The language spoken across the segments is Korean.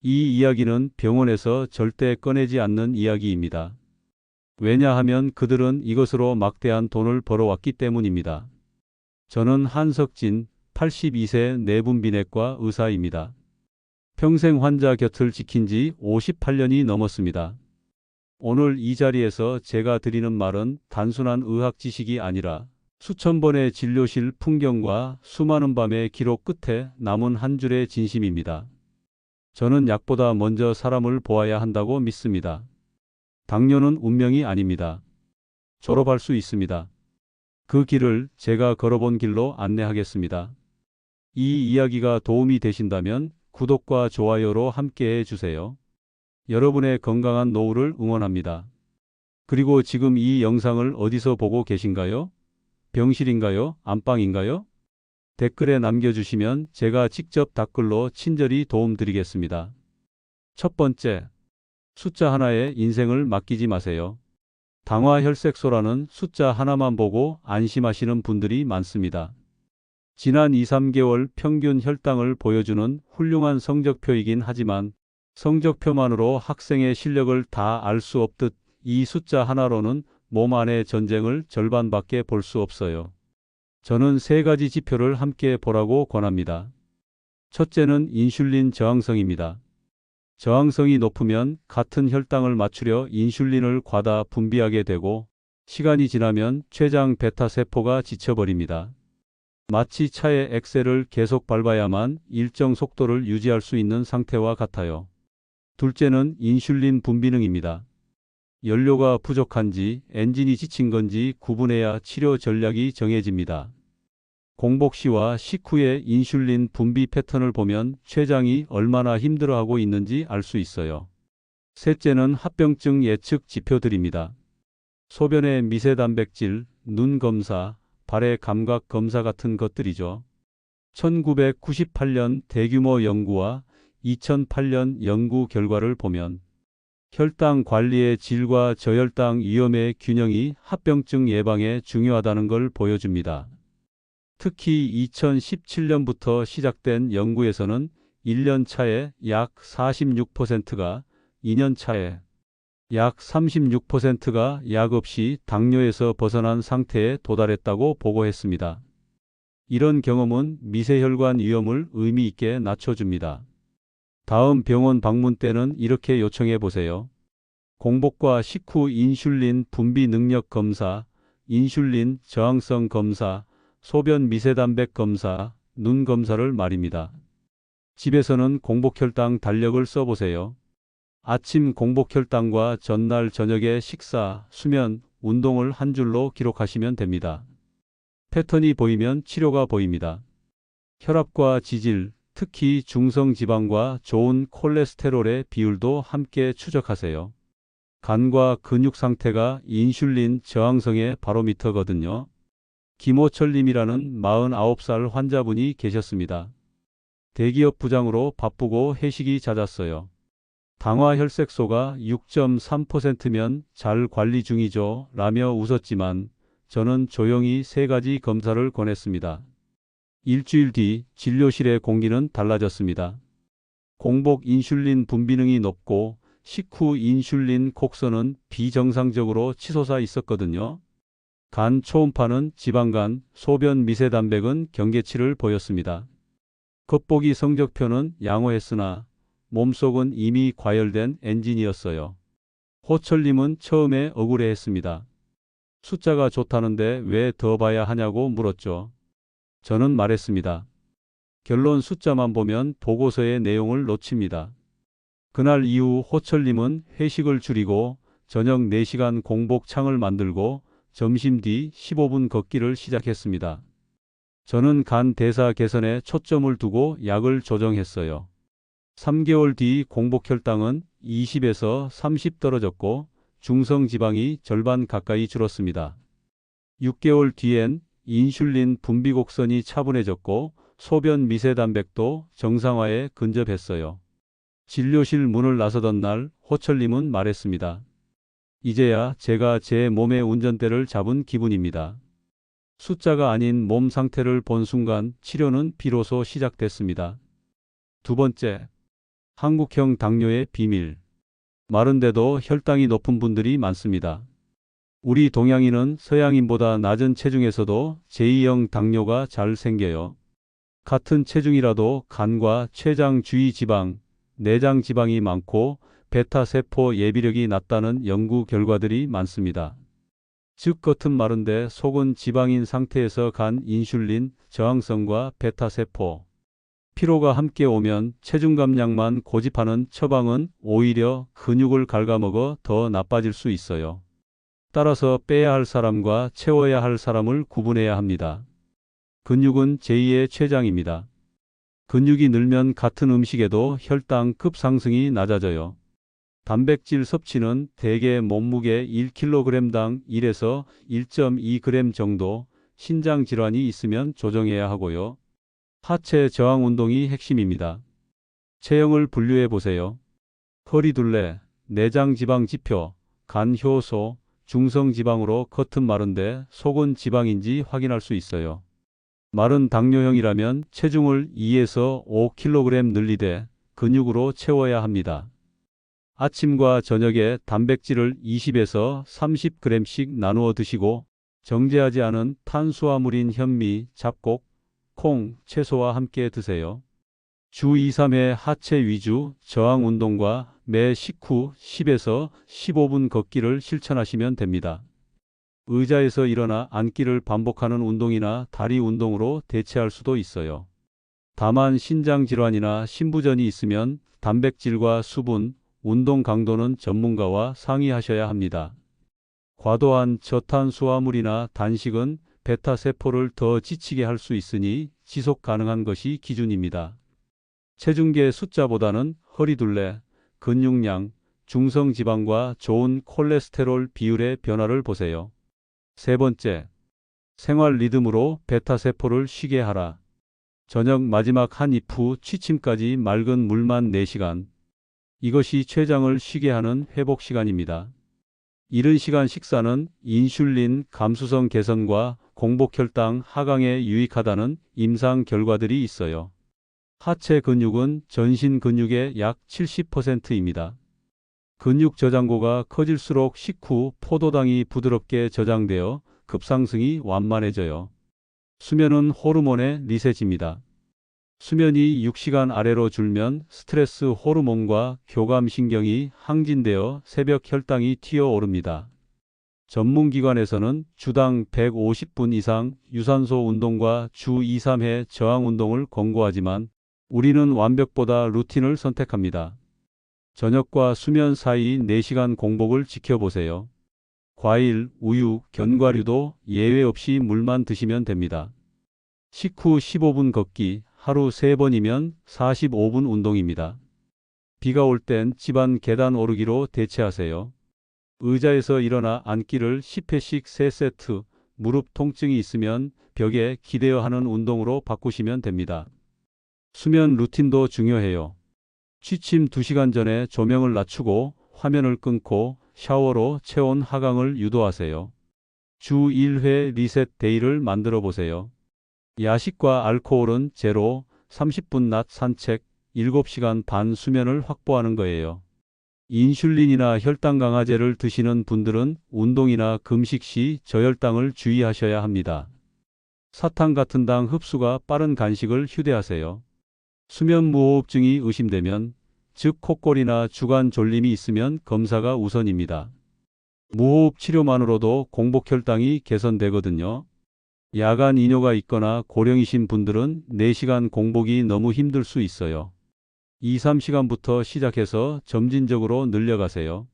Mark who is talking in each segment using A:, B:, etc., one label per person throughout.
A: 이 이야기는 병원에서 절대 꺼내지 않는 이야기입니다. 왜냐하면 그들은 이것으로 막대한 돈을 벌어왔기 때문입니다. 저는 한석진, 82세 내분비내과 의사입니다. 평생 환자 곁을 지킨 지 58년이 넘었습니다. 오늘 이 자리에서 제가 드리는 말은 단순한 의학 지식이 아니라 수천 번의 진료실 풍경과 수많은 밤의 기록 끝에 남은 한 줄의 진심입니다. 저는 약보다 먼저 사람을 보아야 한다고 믿습니다. 당뇨는 운명이 아닙니다. 졸업할 수 있습니다. 그 길을 제가 걸어본 길로 안내하겠습니다. 이 이야기가 도움이 되신다면 구독과 좋아요로 함께해 주세요. 여러분의 건강한 노후를 응원합니다. 그리고 지금 이 영상을 어디서 보고 계신가요? 병실인가요? 안방인가요? 댓글에 남겨주시면 제가 직접 답글로 친절히 도움드리겠습니다. 첫 번째, 숫자 하나에 인생을 맡기지 마세요. 당화혈색소라는 숫자 하나만 보고 안심하시는 분들이 많습니다. 지난 2~3개월 평균 혈당을 보여주는 훌륭한 성적표이긴 하지만 성적표만으로 학생의 실력을 다 알 수 없듯 이 숫자 하나로는 몸 안의 전쟁을 절반밖에 볼 수 없어요. 저는 세 가지 지표를 함께 보라고 권합니다. 첫째는 인슐린 저항성입니다. 저항성이 높으면 같은 혈당을 맞추려 인슐린을 과다 분비하게 되고 시간이 지나면 췌장 베타 세포가 지쳐버립니다. 마치 차의 엑셀을 계속 밟아야만 일정 속도를 유지할 수 있는 상태와 같아요. 둘째는 인슐린 분비능입니다. 연료가 부족한지 엔진이 지친 건지 구분해야 치료 전략이 정해집니다. 공복 시와 식후의 인슐린 분비 패턴을 보면 췌장이 얼마나 힘들어하고 있는지 알 수 있어요. 셋째는 합병증 예측 지표들입니다. 소변의 미세단백질, 눈 검사, 발의 감각 검사 같은 것들이죠. 1998년 대규모 연구와 2008년 연구 결과를 보면 혈당 관리의 질과 저혈당 위험의 균형이 합병증 예방에 중요하다는 걸 보여줍니다. 특히 2017년부터 시작된 연구에서는 1년 차에 약 46%가, 2년 차에 약 36%가 약 없이 당뇨에서 벗어난 상태에 도달했다고 보고했습니다. 이런 경험은 미세혈관 위험을 의미 있게 낮춰줍니다. 다음 병원 방문 때는 이렇게 요청해 보세요. 공복과 식후 인슐린 분비 능력 검사, 인슐린 저항성 검사, 소변 미세단백 검사, 눈 검사를 말입니다. 집에서는 공복혈당 달력을 써보세요. 아침 공복혈당과 전날 저녁의 식사, 수면, 운동을 한 줄로 기록하시면 됩니다. 패턴이 보이면 치료가 보입니다. 혈압과 지질, 특히 중성지방과 좋은 콜레스테롤의 비율도 함께 추적하세요. 간과 근육 상태가 인슐린 저항성의 바로미터거든요. 김호철님이라는 49살 환자분이 계셨습니다. 대기업 부장으로 바쁘고 회식이 잦았어요. 당화혈색소가 6.3%면 잘 관리 중이죠 라며 웃었지만 저는 조용히 세 가지 검사를 권했습니다. 일주일 뒤 진료실의 공기는 달라졌습니다. 공복 인슐린 분비능이 높고 식후 인슐린 곡선은 비정상적으로 치솟아 있었거든요. 간 초음파는 지방간, 소변 미세단백은 경계치를 보였습니다. 겉보기 성적표는 양호했으나 몸속은 이미 과열된 엔진이었어요. 호철님은 처음에 억울해했습니다. 숫자가 좋다는데 왜 더 봐야 하냐고 물었죠. 저는 말했습니다. 결론 숫자만 보면 보고서의 내용을 놓칩니다. 그날 이후 호철님은 회식을 줄이고 저녁 4시간 공복창을 만들고 점심 뒤 15분 걷기를 시작했습니다. 저는 간 대사 개선에 초점을 두고 약을 조정했어요. 3개월 뒤 공복혈당은 20에서 30 떨어졌고 중성지방이 절반 가까이 줄었습니다. 6개월 뒤엔 인슐린 분비 곡선이 차분해졌고 소변 미세단백도 정상화에 근접했어요. 진료실 문을 나서던 날 호철님은 말했습니다. 이제야 제가 제 몸의 운전대를 잡은 기분입니다. 숫자가 아닌 몸 상태를 본 순간 치료는 비로소 시작됐습니다. 두 번째, 한국형 당뇨의 비밀. 마른데도 혈당이 높은 분들이 많습니다. 우리 동양인은 서양인보다 낮은 체중에서도 제2형 당뇨가 잘 생겨요. 같은 체중이라도 간과 췌장 주위 지방, 내장 지방이 많고 베타세포 예비력이 낮다는 연구 결과들이 많습니다. 즉 겉은 마른데 속은 지방인 상태에서 간 인슐린 저항성과 베타세포, 피로가 함께 오면 체중 감량만 고집하는 처방은 오히려 근육을 갉아먹어 더 나빠질 수 있어요. 따라서 빼야 할 사람과 채워야 할 사람을 구분해야 합니다. 근육은 제2의 췌장입니다. 근육이 늘면 같은 음식에도 혈당 급상승이 낮아져요. 단백질 섭취는 대개 몸무게 1kg당 1에서 1.2g 정도, 신장 질환이 있으면 조정해야 하고요. 하체 저항 운동이 핵심입니다. 체형을 분류해 보세요. 허리둘레, 내장 지방 지표, 간 효소, 중성 지방으로 겉은 마른데 속은 지방인지 확인할 수 있어요. 마른 당뇨형이라면 체중을 2에서 5kg 늘리되 근육으로 채워야 합니다. 아침과 저녁에 단백질을 20에서 30g씩 나누어 드시고 정제하지 않은 탄수화물인 현미, 잡곡, 콩, 채소와 함께 드세요. 주 2, 3회 하체 위주 저항 운동과 매 식후 10에서 15분 걷기를 실천하시면 됩니다. 의자에서 일어나 앉기를 반복하는 운동이나 다리 운동으로 대체할 수도 있어요. 다만 신장 질환이나 신부전이 있으면 단백질과 수분, 운동 강도는 전문가와 상의하셔야 합니다. 과도한 저탄수화물이나 단식은 베타세포를 더 지치게 할 수 있으니 지속 가능한 것이 기준입니다. 체중계 숫자보다는 허리둘레, 근육량, 중성지방과 좋은 콜레스테롤 비율의 변화를 보세요. 세 번째, 생활 리듬으로 베타세포를 쉬게 하라. 저녁 마지막 한 입 후 취침까지 맑은 물만 4시간. 이것이 췌장을 쉬게 하는 회복 시간입니다. 이른 시간 식사는 인슐린 감수성 개선과 공복혈당 하강에 유익하다는 임상 결과들이 있어요. 하체 근육은 전신 근육의 약 70%입니다. 근육 저장고가 커질수록 식후 포도당이 부드럽게 저장되어 급상승이 완만해져요. 수면은 호르몬의 리셋입니다. 수면이 6시간 아래로 줄면 스트레스 호르몬과 교감신경이 항진되어 새벽 혈당이 튀어오릅니다. 전문기관에서는 주당 150분 이상 유산소 운동과 주 2, 3회 저항 운동을 권고하지만 우리는 완벽보다 루틴을 선택합니다. 저녁과 수면 사이 4시간 공복을 지켜보세요. 과일, 우유, 견과류도 예외 없이 물만 드시면 됩니다. 식후 15분 걷기, 하루 3번이면 45분 운동입니다. 비가 올 땐 집안 계단 오르기로 대체하세요. 의자에서 일어나 앉기를 10회씩 3세트, 무릎 통증이 있으면 벽에 기대어 하는 운동으로 바꾸시면 됩니다. 수면 루틴도 중요해요. 취침 2시간 전에 조명을 낮추고 화면을 끊고 샤워로 체온 하강을 유도하세요. 주 1회 리셋 데이를 만들어 보세요. 야식과 알코올은 제로, 30분 낮 산책, 7시간 반 수면을 확보하는 거예요. 인슐린이나 혈당 강화제를 드시는 분들은 운동이나 금식 시 저혈당을 주의하셔야 합니다. 사탕 같은 당 흡수가 빠른 간식을 휴대하세요. 수면 무호흡증이 의심되면, 즉 콧골이나 주간 졸림이 있으면 검사가 우선입니다. 무호흡 치료만으로도 공복 혈당이 개선되거든요. 야간 이뇨가 있거나 고령이신 분들은 4시간 공복이 너무 힘들 수 있어요. 2, 3시간부터 시작해서 점진적으로 늘려가세요.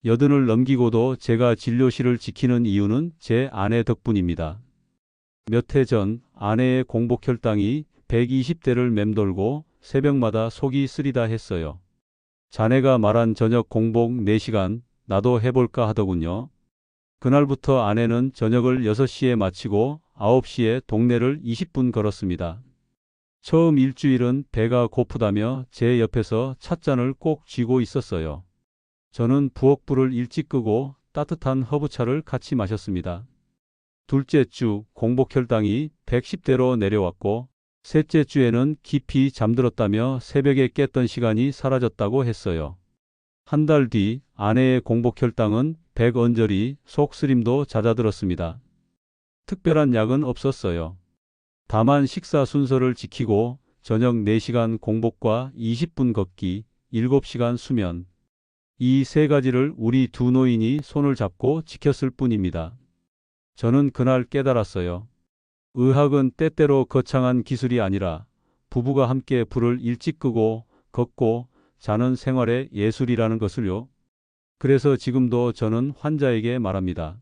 A: 여든을 넘기고도 제가 진료실을 지키는 이유는 제 아내 덕분입니다. 몇 해 전 아내의 공복 혈당이 120대를 맴돌고 새벽마다 속이 쓰리다 했어요. 자네가 말한 저녁 공복 4시간 나도 해볼까 하더군요. 그날부터 아내는 저녁을 6시에 마치고 9시에 동네를 20분 걸었습니다. 처음 일주일은 배가 고프다며 제 옆에서 찻잔을 꼭 쥐고 있었어요. 저는 부엌불을 일찍 끄고 따뜻한 허브차를 같이 마셨습니다. 둘째 주 공복 혈당이 110대로 내려왔고 셋째 주에는 깊이 잠들었다며 새벽에 깼던 시간이 사라졌다고 했어요. 한 달 뒤 아내의 공복 혈당은 100 언저리, 속쓰림도 잦아들었습니다. 특별한 약은 없었어요. 다만 식사 순서를 지키고 저녁 4시간 공복과 20분 걷기, 7시간 수면. 이 세 가지를 우리 두 노인이 손을 잡고 지켰을 뿐입니다. 저는 그날 깨달았어요. 의학은 때때로 거창한 기술이 아니라 부부가 함께 불을 일찍 끄고 걷고 자는 생활의 예술이라는 것을요. 그래서 지금도 저는 환자에게 말합니다.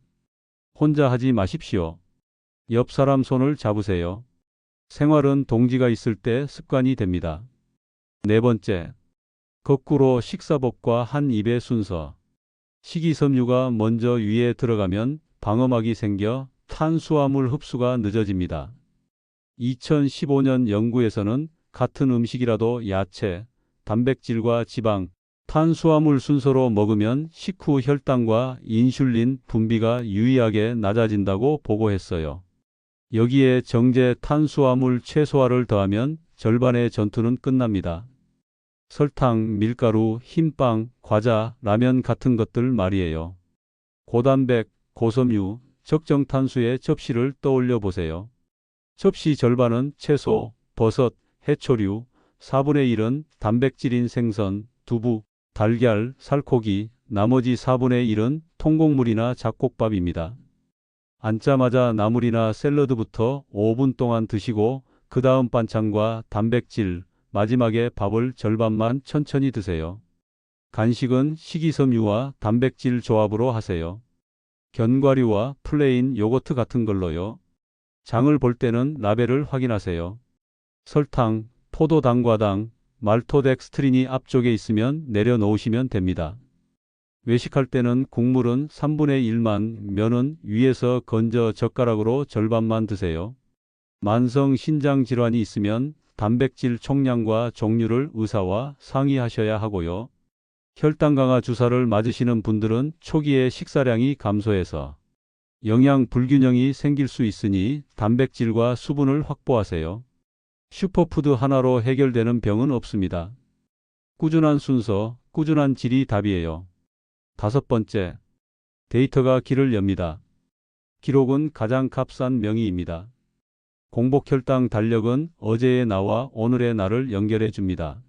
A: 혼자 하지 마십시오. 옆 사람 손을 잡으세요. 생활은 동지가 있을 때 습관이 됩니다. 네 번째, 거꾸로 식사법과 한 입의 순서. 식이섬유가 먼저 위에 들어가면 방어막이 생겨 탄수화물 흡수가 늦어집니다. 2015년 연구에서는 같은 음식이라도 야채, 단백질과 지방, 탄수화물 순서로 먹으면 식후 혈당과 인슐린 분비가 유의하게 낮아진다고 보고했어요. 여기에 정제 탄수화물 최소화를 더하면 절반의 전투는 끝납니다. 설탕, 밀가루, 흰빵, 과자, 라면 같은 것들 말이에요. 고단백, 고섬유, 적정 탄수의 접시를 떠올려 보세요. 접시 절반은 채소, 버섯, 해초류, 4분의 1은 단백질인 생선, 두부, 달걀, 살코기, 나머지 4분의 1은 통곡물이나 잡곡밥입니다. 앉자마자 나물이나 샐러드부터 5분 동안 드시고 그 다음 반찬과 단백질, 마지막에 밥을 절반만 천천히 드세요. 간식은 식이섬유와 단백질 조합으로 하세요. 견과류와 플레인 요거트 같은 걸로요. 장을 볼 때는 라벨을 확인하세요. 설탕, 포도당과당, 말토덱스트린이 앞쪽에 있으면 내려놓으시면 됩니다. 외식할 때는 국물은 3분의 1만, 면은 위에서 건져 젓가락으로 절반만 드세요. 만성 신장 질환이 있으면 단백질 총량과 종류를 의사와 상의하셔야 하고요. 혈당 강화 주사를 맞으시는 분들은 초기에 식사량이 감소해서 영양 불균형이 생길 수 있으니 단백질과 수분을 확보하세요. 슈퍼푸드 하나로 해결되는 병은 없습니다. 꾸준한 순서, 꾸준한 질이 답이에요. 다섯 번째, 데이터가 길을 엽니다. 기록은 가장 값싼 명의입니다. 공복 혈당 달력은 어제의 나와 오늘의 나를 연결해 줍니다.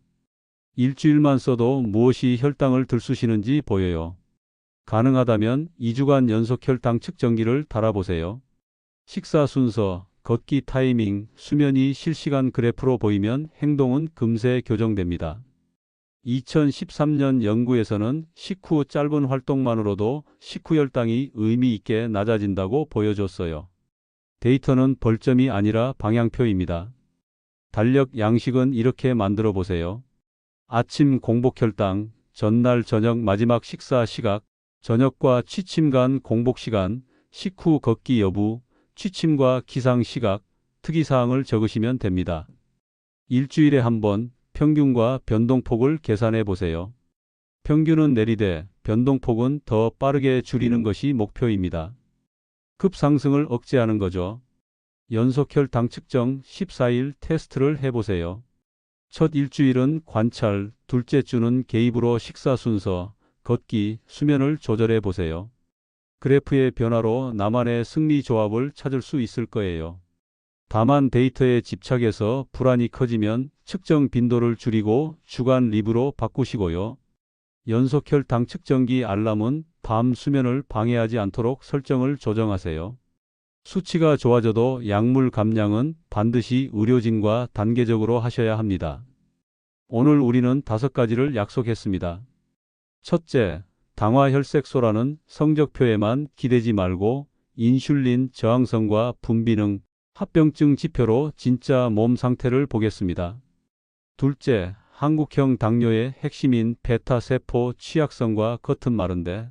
A: 일주일만 써도 무엇이 혈당을 들쑤시는지 보여요. 가능하다면 2주간 연속 혈당 측정기를 달아보세요. 식사 순서, 걷기 타이밍, 수면이 실시간 그래프로 보이면 행동은 금세 교정됩니다. 2013년 연구에서는 식후 짧은 활동만으로도 식후 혈당이 의미 있게 낮아진다고 보여줬어요. 데이터는 벌점이 아니라 방향표입니다. 달력 양식은 이렇게 만들어 보세요. 아침 공복 혈당, 전날 저녁 마지막 식사 시각, 저녁과 취침 간 공복 시간, 식후 걷기 여부, 취침과 기상 시각, 특이사항을 적으시면 됩니다. 일주일에 한 번 평균과 변동폭을 계산해 보세요. 평균은 내리되 변동폭은 더 빠르게 줄이는 것이 목표입니다. 급상승을 억제하는 거죠. 연속 혈당 측정 14일 테스트를 해보세요. 첫 일주일은 관찰, 둘째 주는 개입으로 식사 순서, 걷기, 수면을 조절해 보세요. 그래프의 변화로 나만의 승리 조합을 찾을 수 있을 거예요. 다만 데이터에 집착해서 불안이 커지면 측정 빈도를 줄이고 주간 리뷰로 바꾸시고요. 연속 혈당 측정기 알람은 밤 수면을 방해하지 않도록 설정을 조정하세요. 수치가 좋아져도 약물 감량은 반드시 의료진과 단계적으로 하셔야 합니다. 오늘 우리는 5가지를 약속했습니다. 첫째, 당화혈색소라는 성적표에만 기대지 말고 인슐린 저항성과 분비능, 합병증 지표로 진짜 몸 상태를 보겠습니다. 둘째, 한국형 당뇨의 핵심인 베타세포 취약성과 겉은 마른데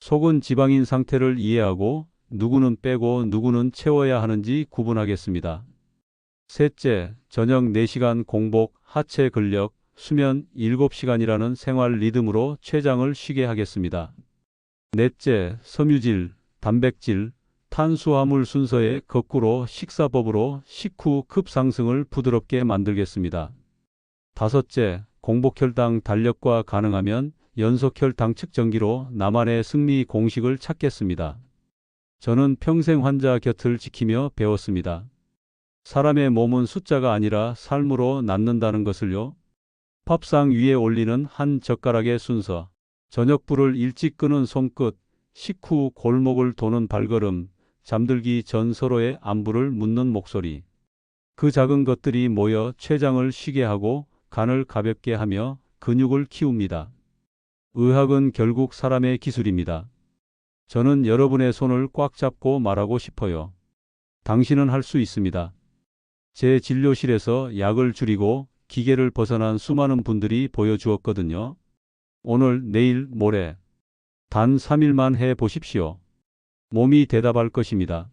A: 속은 지방인 상태를 이해하고 누구는 빼고 누구는 채워야 하는지 구분하겠습니다. 셋째, 저녁 4시간 공복, 하체 근력, 수면 7시간이라는 생활 리듬으로 췌장을 쉬게 하겠습니다. 넷째, 섬유질, 단백질, 탄수화물 순서의 거꾸로 식사법으로 식후 급상승을 부드럽게 만들겠습니다. 다섯째, 공복혈당 달력과 가능하면 연속혈당 측정기로 나만의 승리 공식을 찾겠습니다. 저는 평생 환자 곁을 지키며 배웠습니다. 사람의 몸은 숫자가 아니라 삶으로 낳는다는 것을요. 밥상 위에 올리는 한 젓가락의 순서, 저녁불을 일찍 끄는 손끝, 식후 골목을 도는 발걸음, 잠들기 전 서로의 안부를 묻는 목소리. 그 작은 것들이 모여 췌장을 쉬게 하고 간을 가볍게 하며 근육을 키웁니다. 의학은 결국 사람의 기술입니다. 저는 여러분의 손을 꽉 잡고 말하고 싶어요. 당신은 할 수 있습니다. 제 진료실에서 약을 줄이고 기계를 벗어난 수많은 분들이 보여주었거든요. 오늘, 내일, 모레. 단 3일만 해 보십시오. 몸이 대답할 것입니다.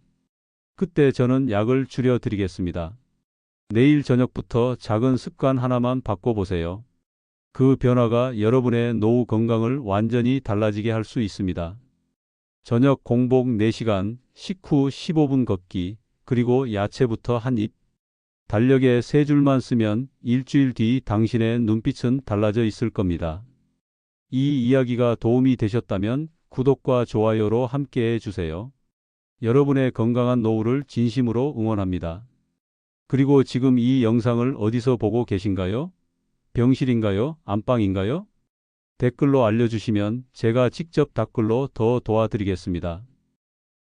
A: 그때 저는 약을 줄여 드리겠습니다. 내일 저녁부터 작은 습관 하나만 바꿔보세요. 그 변화가 여러분의 노후 건강을 완전히 달라지게 할 수 있습니다. 저녁 공복 4시간, 식후 15분 걷기, 그리고 야채부터 한 입. 달력에 3줄만 쓰면 일주일 뒤 당신의 눈빛은 달라져 있을 겁니다. 이 이야기가 도움이 되셨다면 구독과 좋아요로 함께해 주세요. 여러분의 건강한 노후를 진심으로 응원합니다. 그리고 지금 이 영상을 어디서 보고 계신가요? 병실인가요? 안방인가요? 댓글로 알려주시면 제가 직접 답글로 더 도와드리겠습니다.